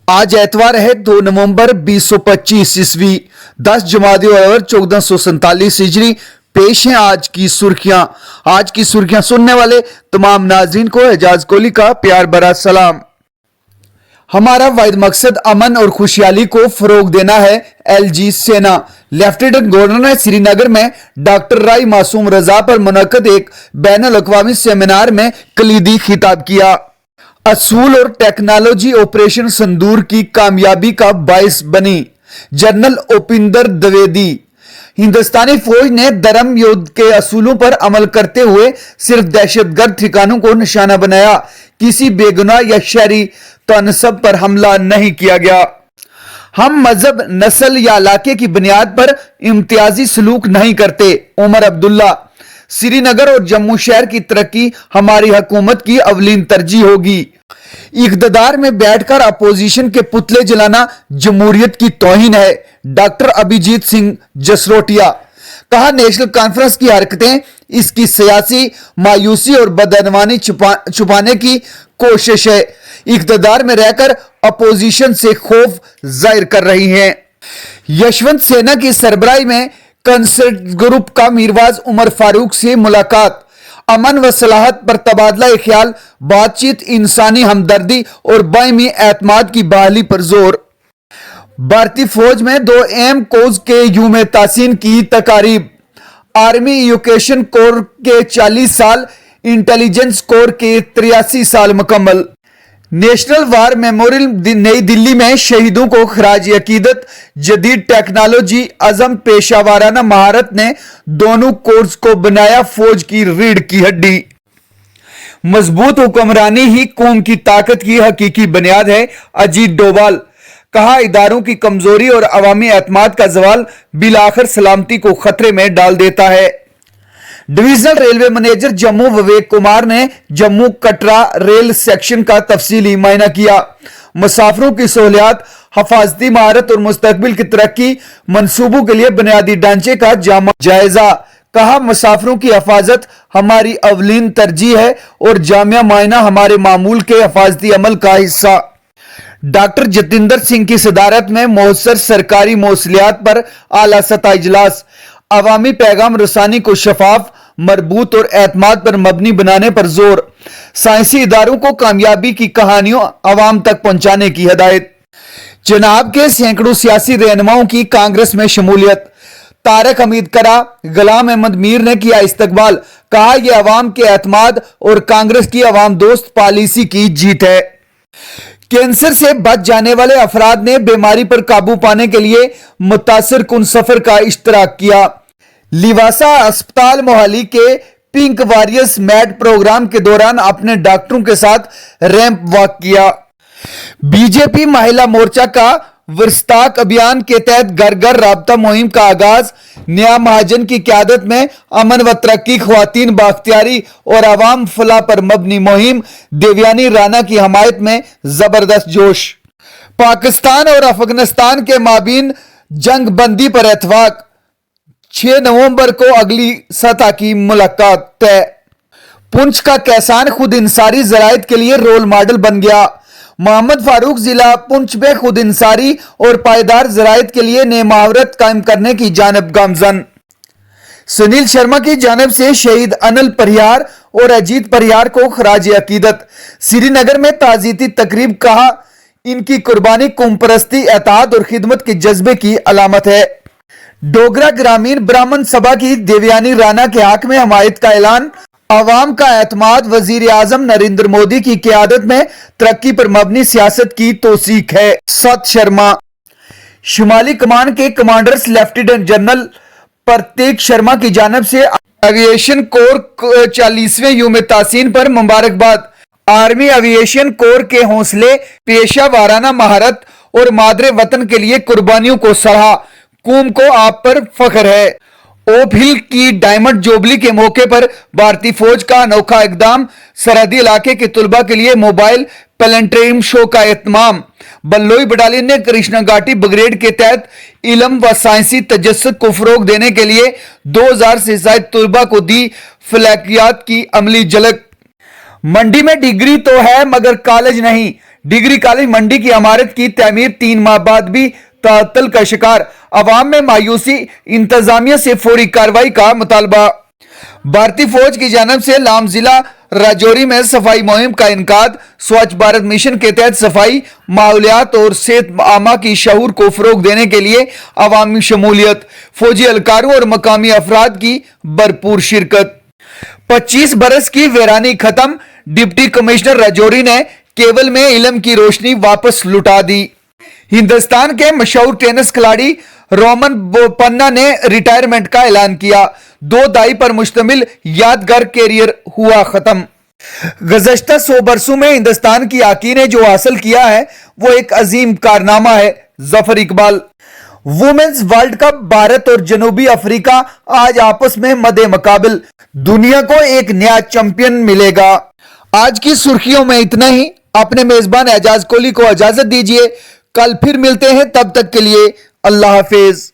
आज एतवार है 2 नवंबर 2025 ईस्वी 10 जमादी-उल-अव्वल 1447 हिजरी। पेश हैं आज की सुर्खियां सुनने वाले तमाम नाजरीन को एजाज कोहली का प्यार भरा सलाम। हमारा वाहिद मकसद अमन और खुशहाली को फरोग देना है। एलजी सेना। लेफ्टिनेंट गवर्नर ने श्रीनगर में डॉक्टर राय मासूम रजा पर मुनक्कद एक बैनुल-अक़वामी सेमिनार में कलीदी खिताब किया। असूल और टेक्नोलॉजी ऑपरेशन संदूर की कामयाबी का बाइस बनी। जनरल उपिंदर द्विवेदी। हिंदुस्तानी फौज ने धर्म युद्ध के असूलों पर अमल करते हुए सिर्फ दहशतगर्द ठिकानों को निशाना बनाया, किसी बेगुनाह या शहरी तनसब पर हमला नहीं किया गया। हम मजहब, नस्ल या इलाके की बुनियाद पर इम्तियाजी सलूक नहीं करते। उमर अब्दुल्ला। श्रीनगर और जम्मू शहर की तरक्की हमारी हुकूमत की अवलीन तरजीह होगी। इक़्तिदार में बैठकर अपोजिशन के पुतले जलाना जमहूरियत की तौहीन है। डॉक्टर अभिजीत सिंह जसरोटिया। कहा, नेशनल कॉन्फ्रेंस की हरकतें इसकी सियासी मायूसी और बदअनवानी छुपाने की कोशिश है। इक़्तिदार में रहकर अपोजिशन से खौफ जाहिर कर रही हैं। यशवंत सेना की सरबराही में कंसर्ट ग्रुप का मीरवाज उमर फारूक से मुलाकात। अमन व सलाहत पर तबादला ख्याल, बातचीत, इंसानी हमदर्दी और बायमी एतमाद की बहाली पर जोर। भारतीय फौज में 2 अहम कोर्स के यूम तासीन की तकारीब। आर्मी एजुकेशन कोर के 40 साल, इंटेलिजेंस कोर के 83 साल मुकम्मल। नेशनल वार मेमोरियल नई दिल्ली में शहीदों को खराज अकीदत। जदीद टेक्नोलॉजी, अज़म, पेशावराना महारत ने दोनों कोर्स को बनाया फौज की रीढ़ की हड्डी। मजबूत हुक्मरानी ही कौम की ताकत की हकीकी बुनियाद है। अजीत डोभाल। कहा, इदारों की कमजोरी और अवामी एतमाद का जवाल बिलाखिर सलामती को खतरे में डाल देता है। Divisional railway manager Jammu Vivek Kumar ने जम्मू कटरा रेल सेक्शन का तफसीली मायना किया। मुसाफिरों की सहूलियात, हफाजती महारत और मुस्तकबिल की तरक्की मंसूबों के लिए बुनियादी ढांचे का जायजा। कहा, मुसाफिरों की हिफाजत हमारी अवलीन तरजीह है और जामिया मायना हमारे मामूल के हिफाजती अमल का हिस्सा। डॉक्टर जतिंदर सिंह की सदारत में मौसर सरकारी मौसलियात पर आला सतह इजलास। अवामी पैगाम रसानी को शफाफ, मरबूत और एतमाद पर मबनी बनाने पर जोर। साइंसी इदारों को कामयाबी की कहानियों अवाम तक पहुंचाने की हिदायत। जनाब के सैकड़ों सियासी रहनुमाओं की कांग्रेस में शमूलियत। तारक हमीद करा, गुलाम अहमद मीर ने किया इस्तकबाल। कहा, यह अवाम के एतमाद और कांग्रेस की अवाम दोस्त पॉलिसी की जीत है। कैंसर से बच जाने वाले अफराद ने बीमारी पर काबू पाने के लिए मुतासिर कुन सफर का इश्तराक किया। लिवासा अस्पताल मोहाली के पिंक वॉरियर्स मैट प्रोग्राम के दौरान अपने डॉक्टरों के साथ रैंप वॉक किया। बीजेपी महिला मोर्चा का वर्स्ताक अभियान के तहत घर घर राबता मुहिम का आगाज। नया महाजन की क़यादत में अमन व तरक्की, ख्वातीन बाख्तियारी और अवाम फलाह पर मबनी मुहिम। देवयानी राना की हमायत में जबरदस्त जोश। पाकिस्तान और अफगानिस्तान के माबीन जंग बंदी पर इत्तफाक। 6 नवंबर को अगली सतह की मुलाकात तय। पुंछ का कैसान खुद इंसारी ज़रायत के लिए रोल मॉडल बन गया। मोहम्मद फारूक जिला पुंछ में खुद इंसारी और पायदार ज़रायत के लिए नए मुहावरत कायम करने की जानब गामजन। सुनील शर्मा की जानब से शहीद अनिल परिहार और अजीत परिहार को खराज अकीदत। श्रीनगर में ताज़ियती तकरीब। कहा, इनकी कुर्बानी कौम परस्ती, एताद और खिदमत के जज्बे की अलामत है। डोगरा ग्रामीण ब्राह्मण सभा की देवयानी राना के हक में हमायत का ऐलान। अवाम का एतमाद वजीर आजम नरेंद्र मोदी की क़यादत में तरक्की पर मबनी सियासत की तौसीक है। सत शर्मा। शुमाली कमान के कमांडर्स लेफ्टिनेंट जनरल प्रतीक शर्मा की जानब से एविएशन कोर 40वें यूम तासीन पर मुबारकबाद। आर्मी एविएशन कोर के हौसले, पेशा वाराना महारत और मादरे वतन के लिए कुर्बानियों को सराहा। कौम को आप पर फख्र है। ओप हिल की डायमंड जुबली के मौके पर भारतीय फौज का अनोखा इकदाम। सरहदी इलाके के तुलबा के लिए मोबाइल प्लानेटरियम शो का एहतमाम। बल्लोई बटालियन ने कृष्णा घाटी ब्रिगेड के तहत इल्म व साइंसी तजस्सुस को फरोग देने के लिए 2000 से ज्यादा तुलबा को दी फलकियात की अमली झलक। मंडी में डिग्री तो है मगर कॉलेज नहीं। डिग्री कॉलेज मंडी की इमारत की तमीर 3 माह बाद भी तातल का शिकार, अवाम में मायूसी, इंतजामिया से फौरी कार्रवाई का मुतालबा। भारतीय फौज की जानब से लाम जिला राजौरी में सफाई मुहिम का इनकाद। स्वच्छ भारत मिशन के तहत सफाई, माहौलियात और सेहत आमा की शऊर को फरोग देने के लिए अवामी शमूलियत, फौजी एहलकारों और मकामी अफराद की भरपूर शिरकत। 25 बरस की वीरानी खत्म, डिप्टी कमिश्नर राजौरी ने केवल में इल्म की रोशनी वापस लुटा दी। हिंदुस्तान के मशहूर टेनिस खिलाड़ी रोमन बोपन्ना ने रिटायरमेंट का ऐलान किया। 2 दहाई पर मुश्तमिल यादगार कैरियर हुआ खत्म। गुज़श्ता 100 बरसों में हिंदुस्तान की हॉकी ने जो हासिल किया है वो एक अजीम कारनामा है। Zafar Iqbal. Women's world cup, Bharat और जनूबी अफ्रीका आज आपस में मदे मुकाबिल। दुनिया को एक नया चैंपियन मिलेगा। आज की सुर्खियों में इतना ही। अपने मेजबान एजाज कोहली को इजाजत दीजिए, कल फिर मिलते हैं, तब तक के लिए अल्लाह हाफिज।